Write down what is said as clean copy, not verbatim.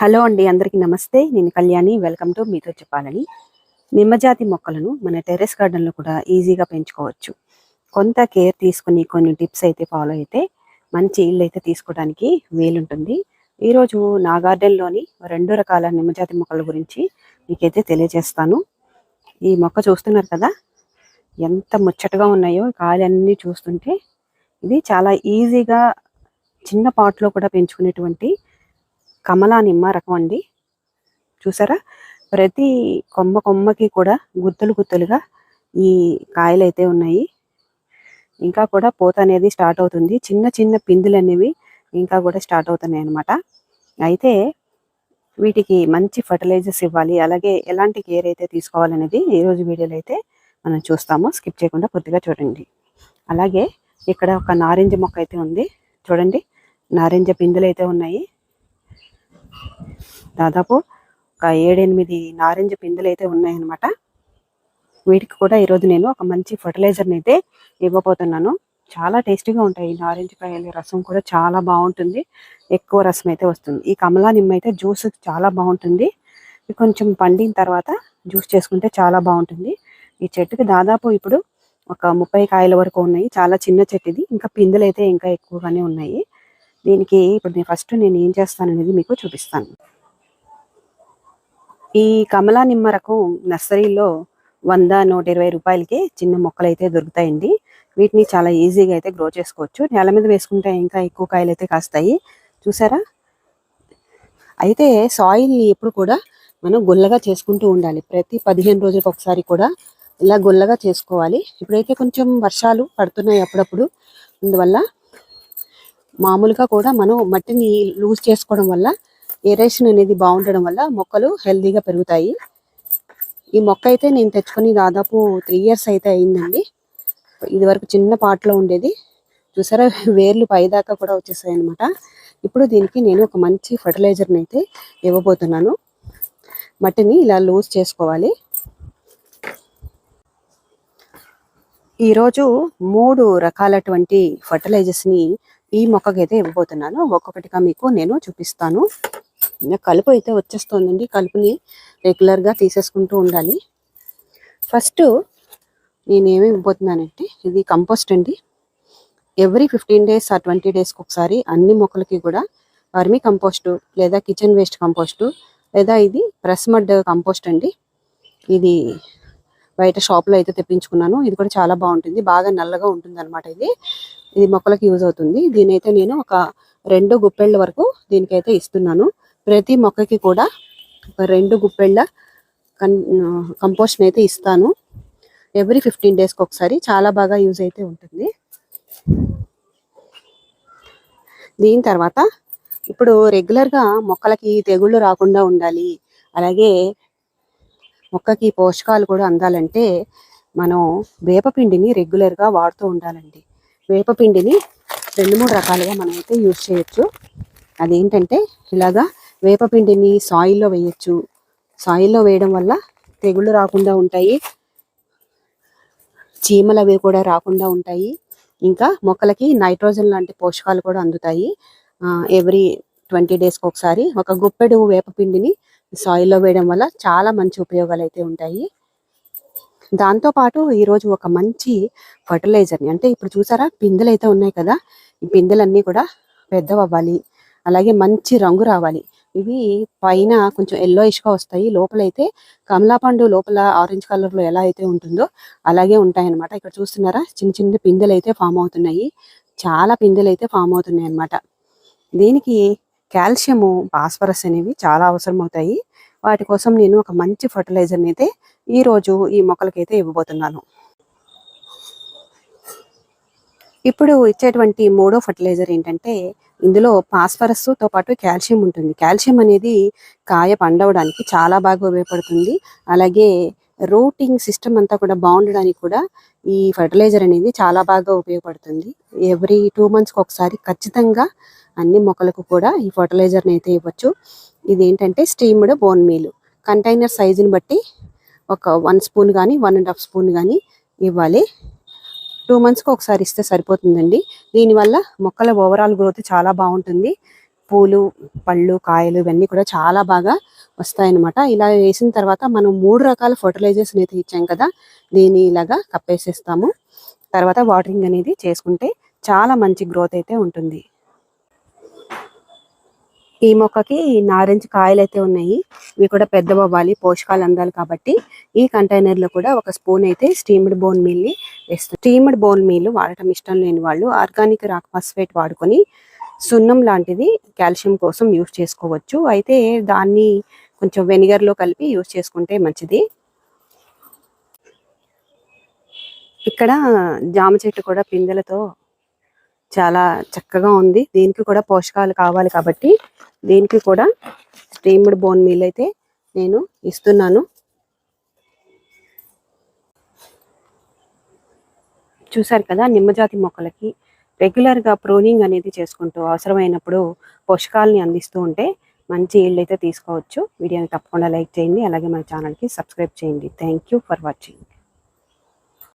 Hello అండి, అందరికీ నమస్తే. నేను కళ్యాణి. వెల్కమ్ టు మీతో చెప్పాలని. నిమ్మజాతి మొక్కలను మన టెర్రస్ గార్డెన్లో కూడా ఈజీగా పెంచుకోవచ్చు. కొంత కేర్ తీసుకుని కొన్ని టిప్స్ అయితే ఫాలో అయితే మంచి ఇల్లు అయితే తీసుకోవడానికి వీలుంటుంది. ఈరోజు నా గార్డెన్లోని 2 రకాల నిమ్మజాతి మొక్కల గురించి మీకైతే తెలియజేస్తాను. ఈ మొక్క చూస్తున్నారు కదా, ఎంత ముచ్చటగా ఉన్నాయో కాయలన్నీ చూస్తుంటే. ఇది చాలా ఈజీగా చిన్న పాట్లో కూడా పెంచుకునేటువంటి కమలా నిమ్మ రకం అండి. చూసారా, ప్రతి కొమ్మకి కూడా గుత్తులు గుత్తులుగా ఈ కాయలు అయితే ఉన్నాయి. ఇంకా కూడా పూత అనేది స్టార్ట్ అవుతుంది. చిన్న చిన్న పిందులు అనేవి ఇంకా కూడా స్టార్ట్ అవుతున్నాయి అన్నమాట. అయితే వీటికి మంచి ఫర్టిలైజర్స్ ఇవ్వాలి, అలాగే ఎలాంటి కేర్ అయితే తీసుకోవాలనేది ఈరోజు వీడియోలో అయితే మనం చూస్తాము. స్కిప్ చేయకుండా పూర్తిగా చూడండి. అలాగే ఇక్కడ ఒక నారింజ మొక్క అయితే ఉంది. చూడండి, నారింజ పిందులు అయితే ఉన్నాయి. దాదాపు ఒక 7-8 నారింజ పిందులు అయితే ఉన్నాయన్నమాట. వీటికి కూడా ఈరోజు నేను ఒక మంచి ఫర్టిలైజర్ని అయితే ఇవ్వబోతున్నాను. చాలా టేస్టీగా ఉంటాయి నారింజ కాయల రసం కూడా చాలా బాగుంటుంది. ఎక్కువ రసం అయితే వస్తుంది. ఈ కమలా నిమ్మ అయితే జ్యూస్ చాలా బాగుంటుంది. ఇది కొంచెం పండిన తర్వాత జ్యూస్ చేసుకుంటే చాలా బాగుంటుంది. ఈ చెట్టుకి దాదాపు ఇప్పుడు ఒక 30 కాయల వరకు ఉన్నాయి. చాలా చిన్న చెట్టు ఇది. ఇంకా పిందులు అయితే ఇంకా ఎక్కువగానే ఉన్నాయి. దీనికి ఇప్పుడు ఫస్ట్ నేను ఏం చేస్తాను అనేది మీకు చూపిస్తాను. ఈ కమలా నిమ్మ రకం నర్సరీలో 100-120 రూపాయలకి చిన్న మొక్కలు అయితే దొరుకుతాయండి. వీటిని చాలా ఈజీగా అయితే గ్రో చేసుకోవచ్చు. నేల మీద వేసుకుంటే ఇంకా ఎక్కువ కాయలు అయితే కాస్తాయి. చూసారా, అయితే సాయిల్ని ఎప్పుడు కూడా మనం గుల్లగా చేసుకుంటూ ఉండాలి. ప్రతి 15 రోజులకు ఒకసారి కూడా ఇలా గుల్లగా చేసుకోవాలి. ఇప్పుడైతే కొంచెం వర్షాలు పడుతున్నాయి అప్పుడప్పుడు, అందువల్ల మామూలుగా కూడా మనం మట్టిని లూజ్ చేసుకోవడం వల్ల ఏరేషన్ అనేది బాగుండడం వల్ల మొక్కలు హెల్తీగా పెరుగుతాయి. ఈ మొక్క అయితే నేను తెచ్చుకొని దాదాపు 3 years అయితే అయిందండి. ఇది వరకు చిన్న పాట్లో ఉండేది. చూసారా, వేర్లు పైదాకా కూడా వచ్చేసాయి అనమాట. ఇప్పుడు దీనికి నేను ఒక మంచి ఫర్టిలైజర్ని అయితే ఇవ్వబోతున్నాను. మట్టిని ఇలా లూజ్ చేసుకోవాలి. ఈరోజు 3 రకాలటువంటి ఫర్టిలైజర్స్ని ఈ మొక్కకైతే ఇవ్వబోతున్నాను. ఒక్కొక్కటిగా మీకు నేను చూపిస్తాను. కలుపు అయితే వచ్చేస్తుందండి. కలుపుని రెగ్యులర్గా తీసేసుకుంటూ ఉండాలి. ఫస్ట్ నేనేమి ఇవ్వబోతున్నానంటే, ఇది కంపోస్ట్ అండి. ఎవ్రీ 15 days ఆర్ 20 daysకి ఒకసారి అన్ని మొక్కలకి కూడా వర్మీ కంపోస్టు లేదా కిచెన్ వేస్ట్ కంపోస్టు లేదా ఇది ప్రెస్ మడ్ కంపోస్ట్ అండి. ఇది బయట షాప్లో అయితే తెప్పించుకున్నాను. ఇది కూడా చాలా బాగుంటుంది. బాగా నల్లగా ఉంటుంది అనమాట. ఇది మొక్కలకి యూజ్ అవుతుంది. దీని అయితే నేను ఒక 2 గుప్పెళ్ళ వరకు దీనికైతే ఇస్తున్నాను. ప్రతి మొక్కకి కూడా ఒక 2 గుప్పెళ్ళ కంపోస్ట్ని అయితే ఇస్తాను. ఎవ్రీ 15 daysకి ఒకసారి. చాలా బాగా యూజ్ అయితే ఉంటుంది. దీని తర్వాత ఇప్పుడు రెగ్యులర్గా మొక్కలకి తెగుళ్ళు రాకుండా ఉండాలి, అలాగే మొక్కకి పోషకాలు కూడా అందాలంటే మనం వేపపిండిని రెగ్యులర్గా వాడుతూ ఉండాలండి. వేపపిండిని 2-3 రకాలుగా మనం అయితే యూజ్ చేయొచ్చు. అదేంటంటే, ఇలాగా వేపపిండిని సాయిల్లో వేయచ్చు. సాయిల్లో వేయడం వల్ల తెగుళ్ళు రాకుండా ఉంటాయి, చీమలు అవి కూడా రాకుండా ఉంటాయి. ఇంకా మొక్కలకి నైట్రోజన్ లాంటి పోషకాలు కూడా అందుతాయి. ఎవ్రీ 20 daysకి ఒకసారి ఒక గుప్పెడు వేపపిండిని సాయిల్లో వేయడం వల్ల చాలా మంచి ఉపయోగాలు అయితే ఉంటాయి. దాంతోపాటు ఈరోజు ఒక మంచి ఫర్టిలైజర్ని, అంటే ఇప్పుడు చూసారా పిందెలు అయితే ఉన్నాయి కదా, ఈ పిందెలన్నీ కూడా పెద్దవవ్వాలి, అలాగే మంచి రంగు రావాలి. ఇవి పైన కొంచెం ఎల్లోయిష్గా వస్తాయి, లోపలైతే కమలా పండు లోపల ఆరెంజ్ కలర్లో ఎలా అయితే ఉంటుందో అలాగే ఉంటాయన్నమాట. ఇక్కడ చూస్తున్నారా, చిన్న చిన్న పిందెలు అయితే ఫామ్ అవుతున్నాయి. చాలా పిందెలు అయితే ఫామ్ అవుతున్నాయి అన్నమాట. దీనికి కాల్షియము, ఫాస్ఫరస్ అనేవి చాలా అవసరం అవుతాయి. వాటి కోసం నేను ఒక మంచి ఫర్టిలైజర్ని అయితే ఈరోజు ఈ మొక్కలకైతే ఇవ్వబోతున్నాను. ఇప్పుడు ఇచ్చేటువంటి 3వ ఫర్టిలైజర్ ఏంటంటే, ఇందులో ఫాస్ఫరస్తో పాటు కాల్షియం ఉంటుంది. కాల్షియం అనేది కాయ పండవడానికి చాలా బాగా ఉపయోగపడుతుంది. అలాగే రూటింగ్ సిస్టమ్ అంతా కూడా బాగుండడానికి కూడా ఈ ఫర్టిలైజర్ అనేది చాలా బాగా ఉపయోగపడుతుంది. ఎవ్రీ 2 monthsకి ఒకసారి ఖచ్చితంగా అన్ని మొక్కలకు కూడా ఈ ఫర్టిలైజర్ని అయితే ఇవ్వచ్చు. ఇదేంటంటే స్టీమ్డ్ బోన్ మీల్. కంటైనర్ సైజుని బట్టి ఒక 1 spoon కానీ 1.5 spoon కానీ ఇవ్వాలి. 2 monthsకి ఒకసారి ఇస్తే సరిపోతుందండి. దీనివల్ల మొక్కల ఓవరాల్ గ్రోత్ చాలా బాగుంటుంది. పూలు, పళ్ళు, కాయలు ఇవన్నీ కూడా చాలా బాగా వస్తాయన్నమాట. ఇలా వేసిన తర్వాత మనం 3 రకాల ఫర్టిలైజర్స్ అయితే ఇచ్చాం కదా, దీన్ని ఇలాగా కప్పేసేస్తాము. తర్వాత వాటరింగ్ అనేది చేసుకుంటే చాలా మంచి గ్రోత్ అయితే ఉంటుంది. ఈ మొక్కకి నారింజ కాయలు అయితే ఉన్నాయి. ఇవి కూడా పెద్దవ్వాలి, పోషకాలు అందాలి కాబట్టి ఈ కంటైనర్ లో కూడా 1 స్పూన్ అయితే స్టీమ్డ్ బోన్ మీల్ ని వేస్తాం. స్టీమ్డ్ బోన్ మీల్ వాడటం ఇష్టం లేని వాళ్ళు ఆర్గానిక్ రాక్ ఫాస్ఫేట్ వాడుకొని సున్నం లాంటిది కాల్షియం కోసం యూజ్ చేసుకోవచ్చు. అయితే దాన్ని కొంచెం వెనిగర్ లో కలిపి యూజ్ చేసుకుంటే మంచిది. ఇక్కడ జామ చెట్టు కూడా పిందెలతో చాలా చక్కగా ఉంది. దీనికి కూడా పోషకాలు కావాలి కాబట్టి దీనికి కూడా స్టీమ్డ్ బోన్ మీల్ అయితే నేను ఇస్తున్నాను. చూసారు కదా, నిమ్మజాతి మొక్కలకి రెగ్యులర్గా ప్రూనింగ్ అనేది చేసుకుంటూ అవసరమైనప్పుడు పోషకాలని అందిస్తూ ఉంటే మంచి ఈల్డ్ అయితే తీసుకోవచ్చు. వీడియోని తప్పకుండా లైక్ చేయండి, అలాగే మన ఛానల్కి సబ్స్క్రైబ్ చేయండి. Thank you for watching.